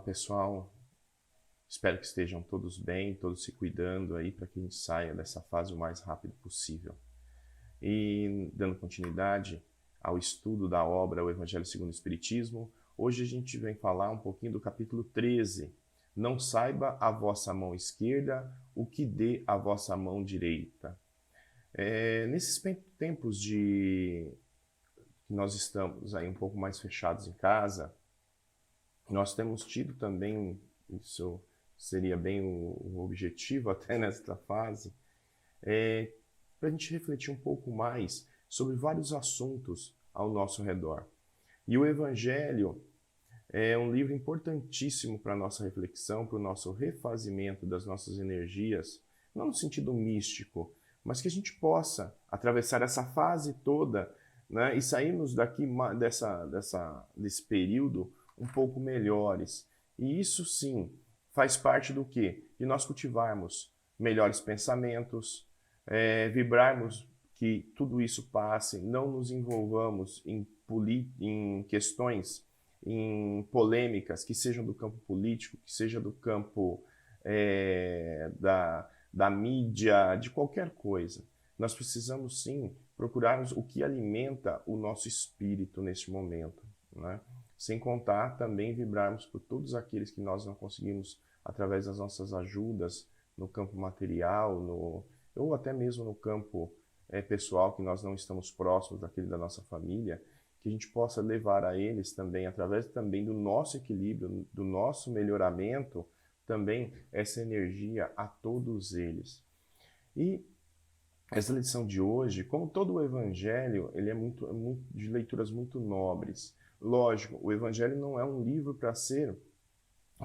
pessoal, espero que estejam todos bem, todos se cuidando aí para que a gente saia dessa fase o mais rápido possível. E dando continuidade ao estudo da obra O Evangelho segundo o Espiritismo, hoje a gente vem falar um pouquinho do capítulo 13. Não saiba a vossa mão esquerda o que dê a vossa mão direita. Nesses tempos que nós estamos aí um pouco mais fechados em casa, nós temos tido também, isso seria bem o objetivo até nesta fase, para a gente refletir um pouco mais sobre vários assuntos ao nosso redor. E o Evangelho é um livro importantíssimo para a nossa reflexão, para o nosso refazimento das nossas energias, não no sentido místico, mas que a gente possa atravessar essa fase toda, né, e sairmos daqui desse período um pouco melhores. E isso sim faz parte do quê? De nós cultivarmos melhores pensamentos, vibrarmos que tudo isso passe, não nos envolvamos em questões, em polêmicas que sejam do campo político, que seja do campo da mídia, de qualquer coisa. Nós precisamos sim procurarmos o que alimenta o nosso espírito neste momento, né? Sem contar também vibrarmos por todos aqueles que nós não conseguimos através das nossas ajudas no campo material, ou até mesmo no campo pessoal, que nós não estamos próximos daquele da nossa família, que a gente possa levar a eles também, através também do nosso equilíbrio, do nosso melhoramento, também essa energia a todos eles. E essa lição de hoje, como todo o Evangelho, ele é muito de leituras muito nobres. Lógico, o Evangelho não é um livro para ser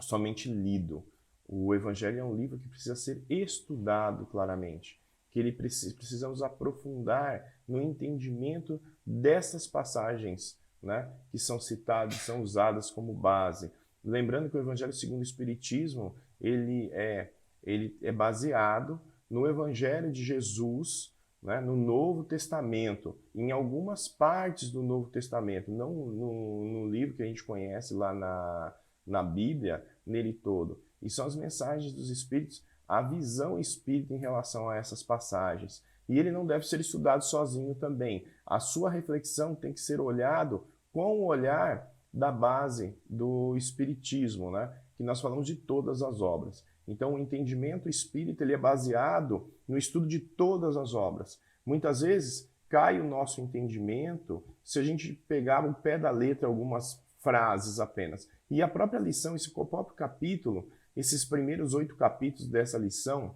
somente lido. O Evangelho é um livro que precisa ser estudado claramente, que ele precisamos aprofundar no entendimento dessas passagens, né, que são citadas, são usadas como base. Lembrando que o Evangelho segundo o Espiritismo, ele é baseado no Evangelho de Jesus, né, no Novo Testamento, em algumas partes do Novo Testamento, não no livro que a gente conhece lá na Bíblia, nele todo. E são as mensagens dos Espíritos, a visão espírita em relação a essas passagens. E ele não deve ser estudado sozinho também. A sua reflexão tem que ser olhado com o olhar da base do Espiritismo, né, que nós falamos de todas as obras. Então, o entendimento espírita ele é baseado no estudo de todas as obras. Muitas vezes, cai o nosso entendimento se a gente pegar o pé da letra algumas frases apenas. E a própria lição, esse próprio capítulo, esses primeiros 8 capítulos dessa lição,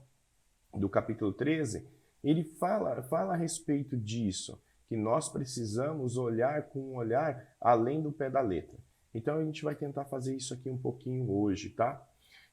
do capítulo 13, ele fala a respeito disso, que nós precisamos olhar com um olhar além do pé da letra. Então, a gente vai tentar fazer isso aqui um pouquinho hoje, tá?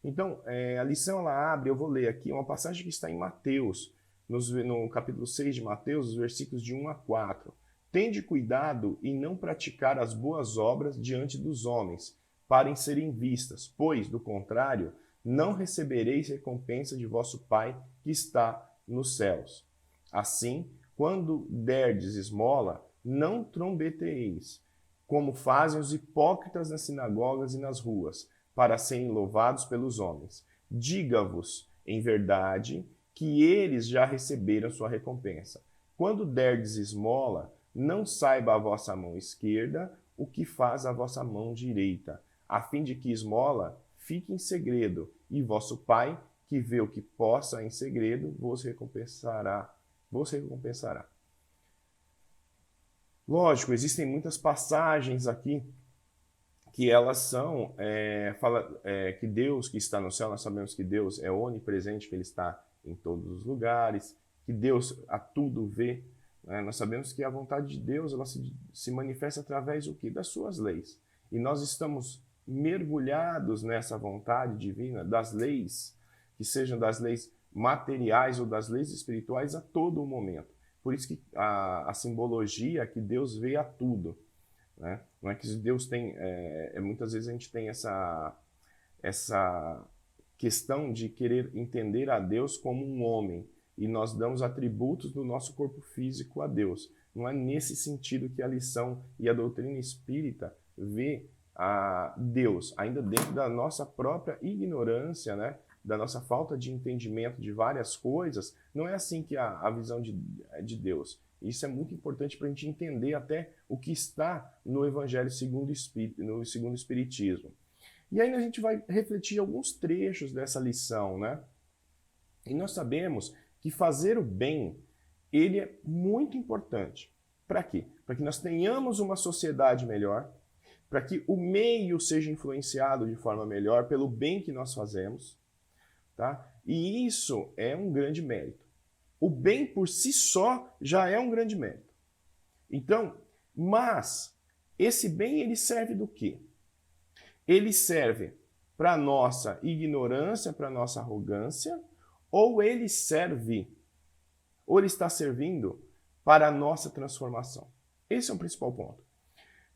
Então, a lição ela abre, eu vou ler aqui, uma passagem que está em Mateus, no capítulo 6 de Mateus, os versículos de 1 a 4. Tende cuidado em não praticar as boas obras diante dos homens, para serem vistas, pois, do contrário, não recebereis recompensa de vosso Pai que está nos céus. Assim, quando derdes esmola, não trombeteis, como fazem os hipócritas nas sinagogas e nas ruas, para serem louvados pelos homens. Diga-vos, em verdade, que eles já receberam sua recompensa. Quando derdes esmola, não saiba a vossa mão esquerda o que faz a vossa mão direita, a fim de que esmola fique em segredo, e vosso Pai, que vê o que possa em segredo, vos recompensará. Lógico, existem muitas passagens aqui que elas são, que Deus que está no céu, nós sabemos que Deus é onipresente, que Ele está em todos os lugares, que Deus a tudo vê. Né? Nós sabemos que a vontade de Deus ela se manifesta através do quê? Das suas leis. E nós estamos mergulhados nessa vontade divina, das leis, que sejam das leis materiais ou das leis espirituais a todo momento. Por isso que a simbologia é que Deus vê a tudo. Né? Não é que Deus tem... muitas vezes a gente tem essa questão de querer entender a Deus como um homem, e nós damos atributos do nosso corpo físico a Deus. Não é nesse sentido que a lição e a doutrina espírita vê a Deus, ainda dentro da nossa própria ignorância, né? Da nossa falta de entendimento de várias coisas, não é assim que a visão de Deus. Isso é muito importante para a gente entender até o que está no Evangelho segundo no segundo Espiritismo. E aí a gente vai refletir alguns trechos dessa lição, né? E nós sabemos que fazer o bem, ele é muito importante. Para quê? Para que nós tenhamos uma sociedade melhor, para que o meio seja influenciado de forma melhor pelo bem que nós fazemos, tá? E isso é um grande mérito. O bem por si só já é um grande mérito. Então, mas esse bem ele serve do quê? Ele serve para a nossa ignorância, para a nossa arrogância, ou ele está servindo para a nossa transformação. Esse é o principal ponto.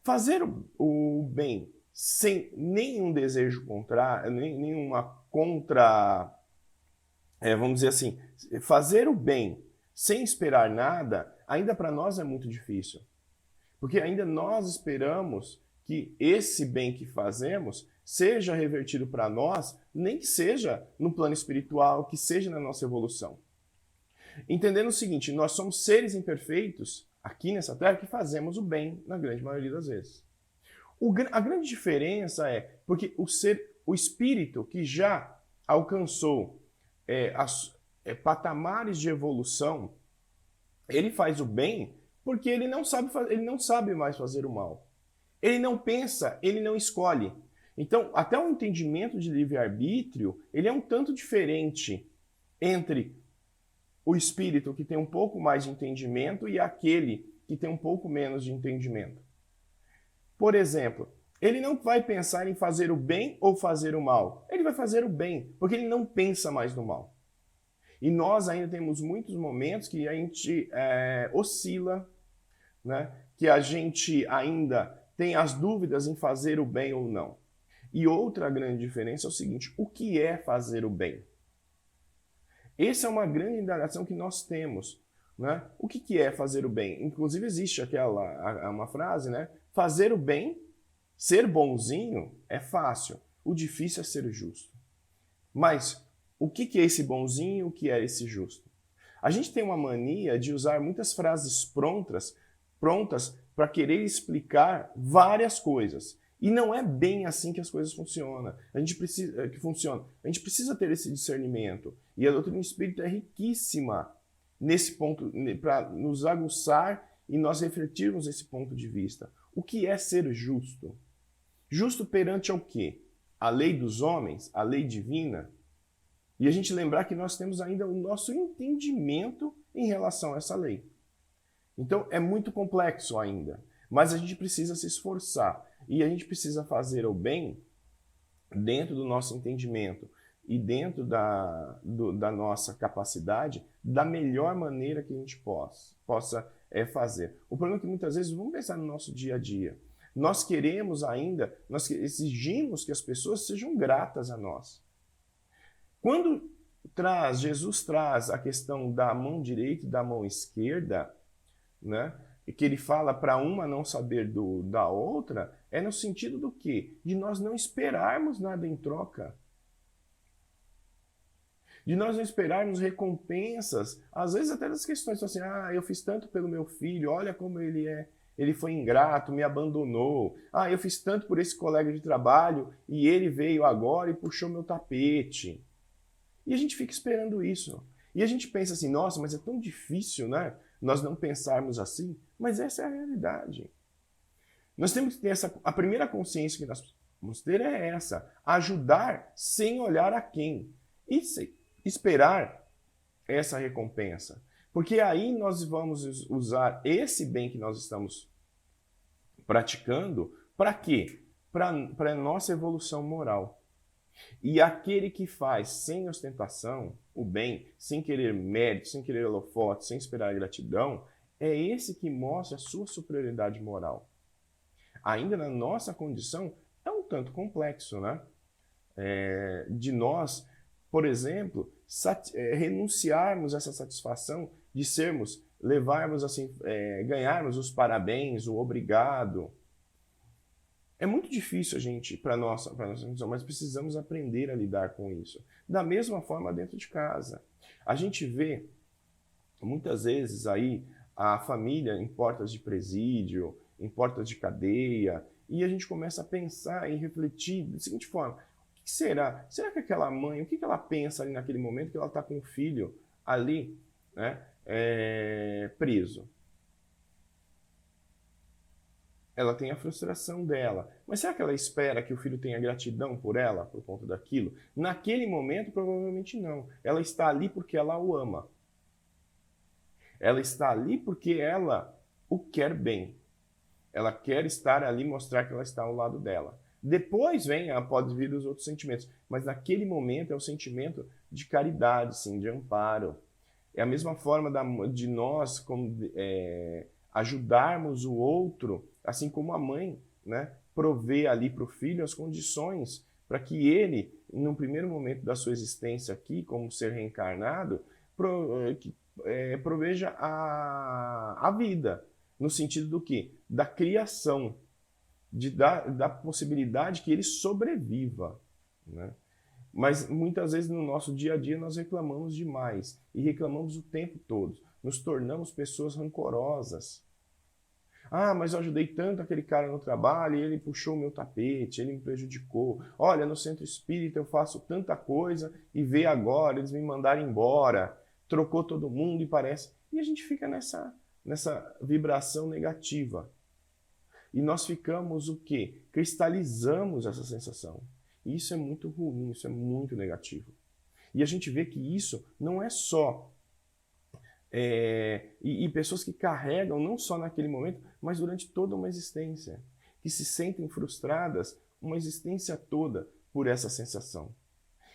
Fazer o bem sem nenhum desejo contrário, nenhuma vamos dizer assim, fazer o bem sem esperar nada, ainda para nós é muito difícil. Porque ainda nós esperamos que esse bem que fazemos seja revertido para nós, nem que seja no plano espiritual, que seja na nossa evolução. Entendendo o seguinte, nós somos seres imperfeitos aqui nessa Terra que fazemos o bem na grande maioria das vezes. A grande diferença é porque o espírito que já alcançou patamares de evolução, ele faz o bem porque ele não sabe mais fazer o mal. Ele não pensa, ele não escolhe. Então, até o entendimento de livre-arbítrio, ele é um tanto diferente entre o espírito que tem um pouco mais de entendimento e aquele que tem um pouco menos de entendimento. Por exemplo, ele não vai pensar em fazer o bem ou fazer o mal. Ele vai fazer o bem, porque ele não pensa mais no mal. E nós ainda temos muitos momentos que a gente oscila, né? Que a gente ainda tem as dúvidas em fazer o bem ou não. E outra grande diferença é o seguinte, o que é fazer o bem? Essa é uma grande indagação que nós temos. Né? O que é fazer o bem? Inclusive existe uma frase, né? Fazer o bem, ser bonzinho é fácil, o difícil é ser justo. Mas o que é esse bonzinho, o que é esse justo? A gente tem uma mania de usar muitas frases prontas para querer explicar várias coisas. E não é bem assim que as coisas funcionam. A gente precisa ter esse discernimento. E a doutrina espírita é riquíssima nesse ponto, para nos aguçar e nós refletirmos esse ponto de vista. O que é ser justo? Justo perante ao quê? A lei dos homens? A lei divina? E a gente lembrar que nós temos ainda o nosso entendimento em relação a essa lei. Então é muito complexo ainda, mas a gente precisa se esforçar e a gente precisa fazer o bem dentro do nosso entendimento e dentro da nossa capacidade da melhor maneira que a gente possa fazer. O problema é que muitas vezes, vamos pensar no nosso dia a dia, nós exigimos que as pessoas sejam gratas a nós. Quando Jesus traz a questão da mão direita e da mão esquerda, né, e que ele fala para uma não saber da outra, é no sentido do quê? De nós não esperarmos nada em troca. De nós não esperarmos recompensas, às vezes até das questões assim, eu fiz tanto pelo meu filho, olha como ele foi ingrato, me abandonou. Eu fiz tanto por esse colega de trabalho e ele veio agora e puxou meu tapete. E a gente fica esperando isso. E a gente pensa assim, nossa, mas é tão difícil, né? Nós não pensarmos assim, mas essa é a realidade. Nós temos que ter a primeira consciência que nós vamos ter é essa, ajudar sem olhar a quem. E esperar essa recompensa. Porque aí nós vamos usar esse bem que nós estamos praticando, para quê? Para a nossa evolução moral. E aquele que faz sem ostentação o bem, sem querer mérito, sem querer holofote, sem esperar gratidão, é esse que mostra a sua superioridade moral. Ainda na nossa condição, é um tanto complexo, né? De nós, por exemplo, renunciarmos a essa satisfação de levarmos assim, ganharmos os parabéns, o obrigado. É muito difícil a gente, para nossa missão, mas precisamos aprender a lidar com isso. Da mesma forma dentro de casa. A gente vê, muitas vezes, aí, a família em portas de presídio, em portas de cadeia, e a gente começa a pensar e refletir da seguinte forma: o que será? Será que aquela mãe, o que ela pensa ali naquele momento que ela está com o filho ali, né, preso? Ela tem a frustração dela. Mas será que ela espera que o filho tenha gratidão por ela, por conta daquilo? Naquele momento, provavelmente não. Ela está ali porque ela o ama. Ela está ali porque ela o quer bem. Ela quer estar ali, mostrar que ela está ao lado dela. Depois pode vir os outros sentimentos. Mas naquele momento é o sentimento de caridade, sim, de amparo. É a mesma forma de nós ajudarmos o outro, assim como a mãe, né, provê ali para o filho as condições para que ele, no primeiro momento da sua existência aqui, como ser reencarnado, proveja a vida, no sentido do quê? Da criação, da possibilidade que ele sobreviva, né? Mas muitas vezes no nosso dia a dia nós reclamamos demais e reclamamos o tempo todo. Nos tornamos pessoas rancorosas. Ah, mas eu ajudei tanto aquele cara no trabalho e ele puxou o meu tapete, ele me prejudicou. Olha, no centro espírita eu faço tanta coisa e vê agora, eles me mandaram embora, trocou todo mundo e parece... E a gente fica nessa vibração negativa. E nós ficamos o quê? Cristalizamos essa sensação. E isso é muito ruim, isso é muito negativo. E a gente vê que isso não é só... E pessoas que carregam, não só naquele momento, mas durante toda uma existência. Que se sentem frustradas uma existência toda por essa sensação.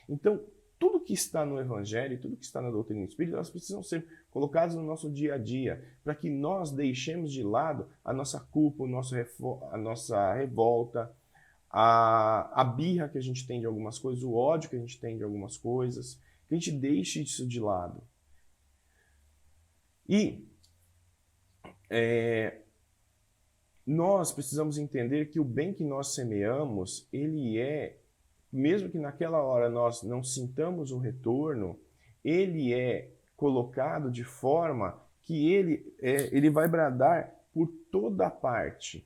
Então, tudo que está no Evangelho, tudo que está na doutrina espírita, elas precisam ser colocadas no nosso dia a dia, para que nós deixemos de lado a nossa culpa, a nossa revolta, a birra que a gente tem de algumas coisas, o ódio que a gente tem de algumas coisas, que a gente deixe isso de lado. E nós precisamos entender que o bem que nós semeamos, ele mesmo que naquela hora nós não sintamos o retorno, ele é colocado de forma que ele vai bradar por toda a parte,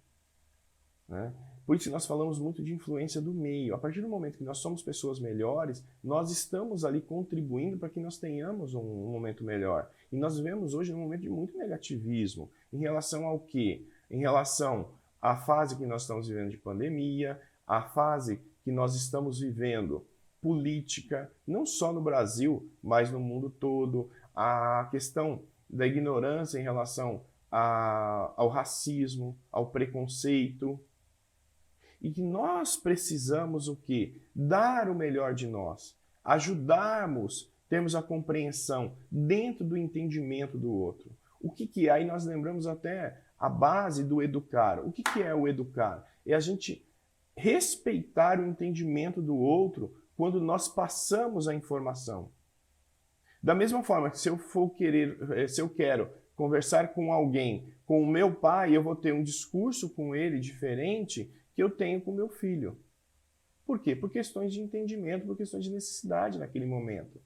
né? Por isso nós falamos muito de influência do meio. A partir do momento que nós somos pessoas melhores, nós estamos ali contribuindo para que nós tenhamos um momento melhor. E nós vivemos hoje um momento de muito negativismo. Em relação ao quê? Em relação à fase que nós estamos vivendo de pandemia, a fase que nós estamos vivendo política, não só no Brasil, mas no mundo todo, a questão da ignorância em relação ao racismo, ao preconceito, e que nós precisamos o quê? Dar o melhor de nós, ajudarmos, termos a compreensão dentro do entendimento do outro. O que é? Aí nós lembramos até a base do educar. O que é o educar? É a gente respeitar o entendimento do outro quando nós passamos a informação. Da mesma forma que se eu quero conversar com alguém, com o meu pai, eu vou ter um discurso com ele diferente que eu tenho com meu filho. Por quê? Por questões de entendimento, por questões de necessidade naquele momento.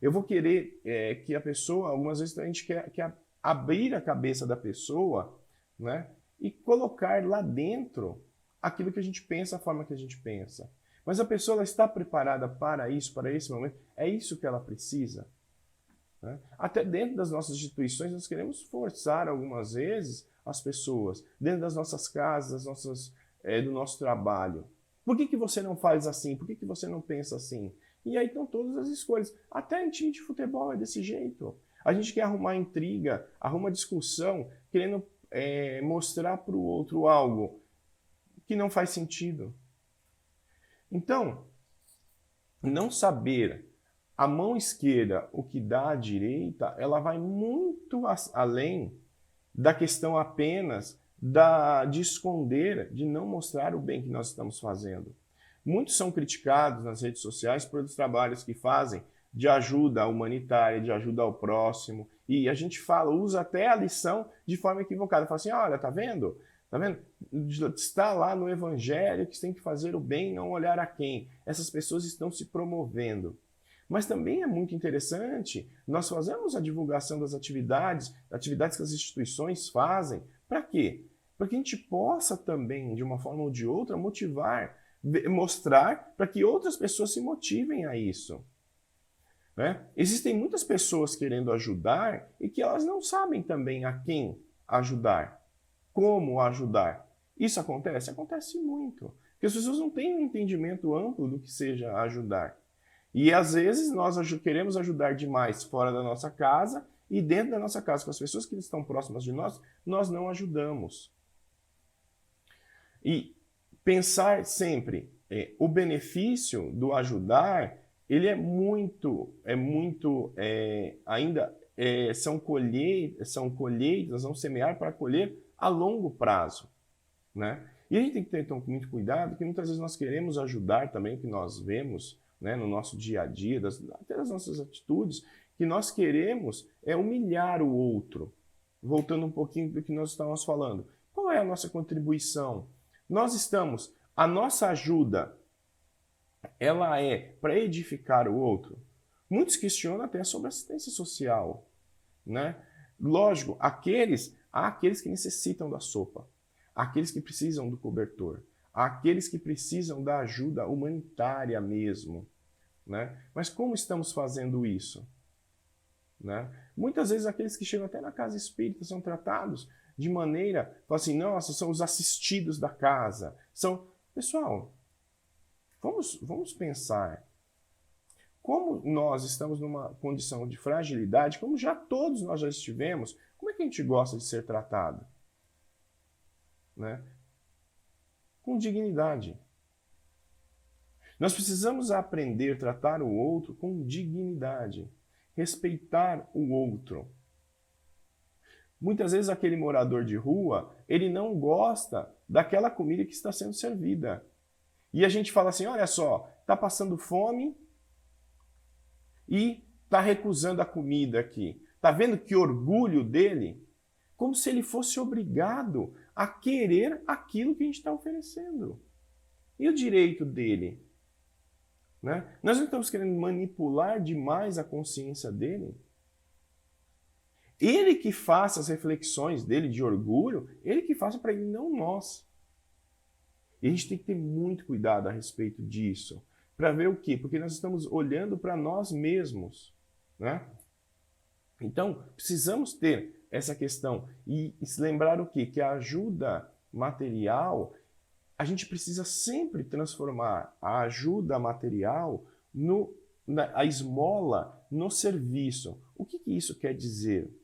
Eu vou querer que a pessoa, algumas vezes a gente quer abrir a cabeça da pessoa, né, e colocar lá dentro aquilo que a gente pensa, a forma que a gente pensa. Mas a pessoa ela está preparada para isso, para esse momento? É isso que ela precisa? Né? Até dentro das nossas instituições nós queremos forçar algumas vezes as pessoas, dentro das nossas casas, do nosso trabalho. Por que você não faz assim? Por que você não pensa assim? E aí estão todas as escolhas. Até em time de futebol é desse jeito. A gente quer arrumar intriga, arruma discussão, querendo mostrar para o outro algo que não faz sentido. Então, não saber a mão esquerda o que dá à direita, ela vai muito além da questão apenas de esconder, de não mostrar o bem que nós estamos fazendo. Muitos são criticados nas redes sociais por os trabalhos que fazem de ajuda humanitária, de ajuda ao próximo, e a gente usa até a lição de forma equivocada. Fala assim, olha, tá vendo? Tá vendo? Está lá no Evangelho que tem que fazer o bem, não olhar a quem. Essas pessoas estão se promovendo. Mas também é muito interessante nós fazermos a divulgação das atividades que as instituições fazem. Para quê? Para que a gente possa também, de uma forma ou de outra, motivar, mostrar para que outras pessoas se motivem a isso. Né? Existem muitas pessoas querendo ajudar e que elas não sabem também a quem ajudar, como ajudar. Isso acontece? Acontece muito. Porque as pessoas não têm um entendimento amplo do que seja ajudar. E às vezes nós queremos ajudar demais fora da nossa casa e dentro da nossa casa, com as pessoas que estão próximas de nós, nós não ajudamos. E pensar sempre, o benefício do ajudar, ele são colheitas, vamos semear para colher a longo prazo, né? E a gente tem que ter então, muito cuidado, que muitas vezes nós queremos ajudar também, o que nós vemos, né, no nosso dia a dia, até das nossas atitudes, que nós queremos humilhar o outro. Voltando um pouquinho do que nós estávamos falando. Qual é a nossa contribuição? A nossa ajuda, ela é para edificar o outro? Muitos questionam até sobre assistência social, né? Lógico, há aqueles que necessitam da sopa, aqueles que precisam do cobertor, aqueles que precisam da ajuda humanitária mesmo, né? Mas como estamos fazendo isso? Né? Muitas vezes aqueles que chegam até na casa espírita são tratados de maneira, assim, nossa, são os assistidos da casa. Pessoal, vamos pensar. Como nós estamos numa condição de fragilidade, como todos nós já estivemos, como é que a gente gosta de ser tratado? Né? Com dignidade. Nós precisamos aprender a tratar o outro com dignidade, respeitar o outro. Muitas vezes aquele morador de rua, ele não gosta daquela comida que está sendo servida. E a gente fala assim, olha só, está passando fome e está recusando a comida aqui. Está vendo que orgulho dele? Como se ele fosse obrigado a querer aquilo que a gente está oferecendo. E o direito dele? Né? Nós não estamos querendo manipular demais a consciência dele? Ele que faça as reflexões dele de orgulho, ele que faça para ele, não nós. E a gente tem que ter muito cuidado a respeito disso. Para ver o quê? Porque nós estamos olhando para nós mesmos. Né? Então, precisamos ter essa questão. E se lembrar o quê? Que a ajuda material, a gente precisa sempre transformar a ajuda material, a esmola, no serviço. O que isso quer dizer?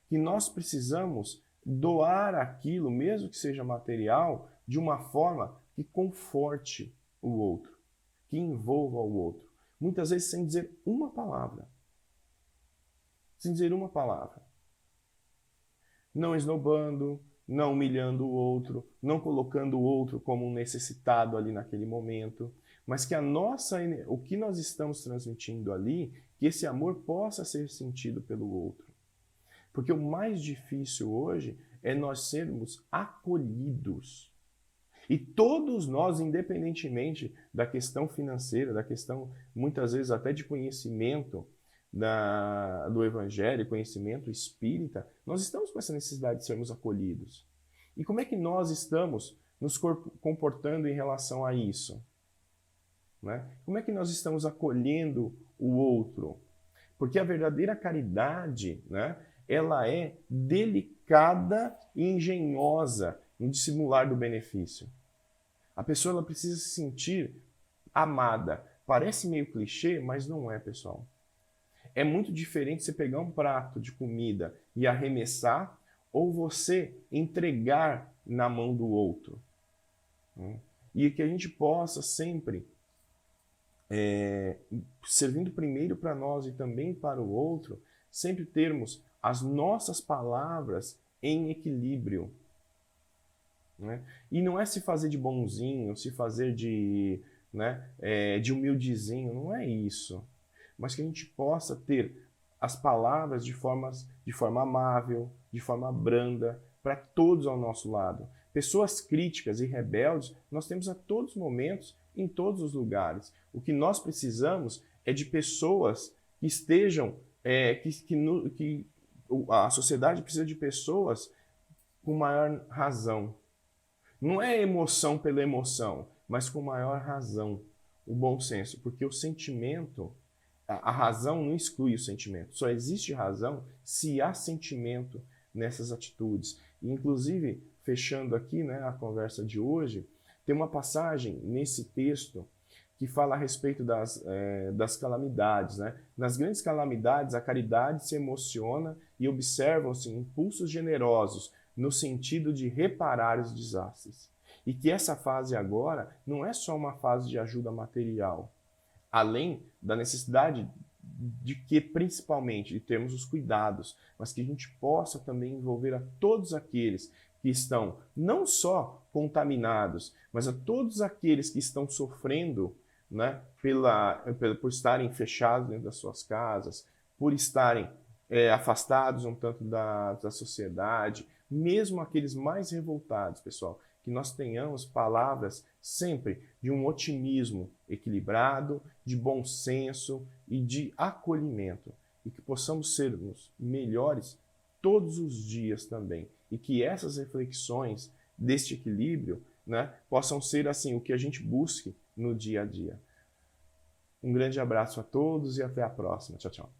Que nós precisamos doar aquilo, mesmo que seja material, de uma forma que conforte o outro, que envolva o outro. Muitas vezes sem dizer uma palavra. Sem dizer uma palavra. Não esnobando, não humilhando o outro, não colocando o outro como um necessitado ali naquele momento, mas que o que nós estamos transmitindo ali, que esse amor possa ser sentido pelo outro. Porque o mais difícil hoje é nós sermos acolhidos. E todos nós, independentemente da questão financeira, da questão, muitas vezes, até de conhecimento do Evangelho, conhecimento espírita, nós estamos com essa necessidade de sermos acolhidos. E como é que nós estamos nos comportando em relação a isso? Né? Como é que nós estamos acolhendo o outro? Porque a verdadeira caridade, né, ela é delicada e engenhosa no dissimular do benefício. A pessoa ela precisa se sentir amada. Parece meio clichê, mas não é, pessoal. É muito diferente você pegar um prato de comida e arremessar ou você entregar na mão do outro. E que a gente possa sempre, servindo primeiro para nós e também para o outro, sempre termos as nossas palavras em equilíbrio. Né? E não é se fazer de bonzinho, se fazer de humildezinho, não é isso. Mas que a gente possa ter as palavras de forma amável, de forma branda, para todos ao nosso lado. Pessoas críticas e rebeldes nós temos a todos os momentos, em todos os lugares. O que nós precisamos é de pessoas que estejam, a sociedade precisa de pessoas com maior razão. Não é emoção pela emoção, mas com maior razão, o bom senso, porque o sentimento, a razão não exclui o sentimento, só existe razão se há sentimento nessas atitudes. E, inclusive, fechando aqui, né, a conversa de hoje, tem uma passagem nesse texto que fala a respeito das calamidades. Né? Nas grandes calamidades, a caridade se emociona e observam-se impulsos generosos no sentido de reparar os desastres. E que essa fase agora não é só uma fase de ajuda material, além da necessidade de que, principalmente, de termos os cuidados, mas que a gente possa também envolver a todos aqueles que estão não só contaminados, mas a todos aqueles que estão sofrendo, né, por estarem fechados dentro das suas casas, por estarem afastados um tanto da sociedade, mesmo aqueles mais revoltados, pessoal, que nós tenhamos palavras sempre de um otimismo equilibrado, de bom senso e de acolhimento, e que possamos sermos melhores todos os dias também, e que essas reflexões deste equilíbrio, né, possam ser assim o que a gente busque no dia a dia. Um grande abraço a todos e até a próxima. Tchau, tchau.